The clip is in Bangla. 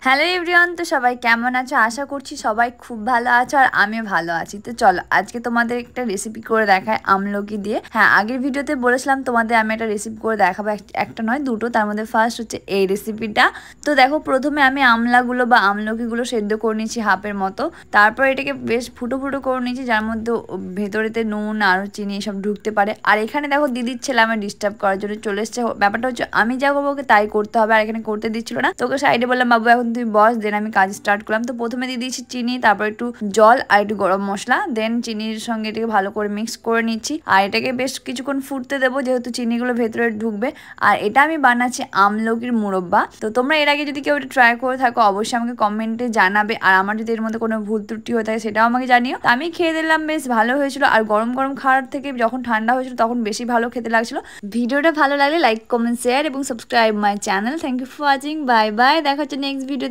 হ্যালো এভরিওয়ান, তো সবাই কেমন আছো? আশা করছি সবাই খুব ভালো আছো আর আমিও ভালো আছি। তো চলো আজকে তোমাদের একটা রেসিপি করে দেখায় আমলকি দিয়ে। হ্যাঁ, আগের ভিডিওতে বলেছিলাম তোমাদের আমি একটা রেসিপি করে দেখাবো, একটা নয় দুটো। তার মধ্যে ফার্স্ট হচ্ছে এই রেসিপিটা। তো দেখো, প্রথমে আমি আমলাগুলো বা আমলকিগুলো সেদ্ধ করে নিয়েছি হাফের মতো। তারপর এটাকে বেশ ফুটো ফুটো করে নিয়েছি, যার মধ্যে ভেতরেতে নুন আর চিনি সব ঢুকতে পারে। আর এখানে দেখো দিদির ছেলে আমার ডিস্টার্ব করার জন্য চলে এসছে। ব্যাপারটা হচ্ছে আমি যা করবো ওকে তাই করতে হবে, আর এখানে করতে দিচ্ছিল না। তোকে সাইডে বললাম, বাবু এখন তুই বস, দেন আমি কাজ স্টার্ট করলাম। তো প্রথমে দিয়ে দিয়েছি চিনি, তারপর একটু জল আর একটু গরম মশলা, দেন চিনির সঙ্গে এটাকে ভালো করে মিক্স করে নিচ্ছি। আর এটাকে বেশ কিছুক্ষণ ফুটতে দেবো, যেহেতু চিনিগুলো ভেতরে ঢুকবে। আর এটা আমি বানাচ্ছি আমলকির মুরব্বা। তো তোমরা এর আগে যদি কেউ এটা ট্রাই করে থাকো অবশ্যই আমাকে কমেন্টে জানাবে, আর আমার যদি এর মধ্যে কোনো ভুল ত্রুটি হয়ে থাকে সেটাও আমাকে জানিও। তো আমি খেয়ে দিলাম, বেশ ভালো হয়েছিল। আর গরম গরম খাওয়ার থেকে যখন ঠান্ডা হয়েছিল তখন বেশি ভালো খেতে লাগছিল। ভিডিওটা ভালো লাগলে লাইক, কমেন্ট, শেয়ার এবং subscribe my channel. Thank you for watching. Bye bye, দেখা হচ্ছে নেক্সট ভিডিও।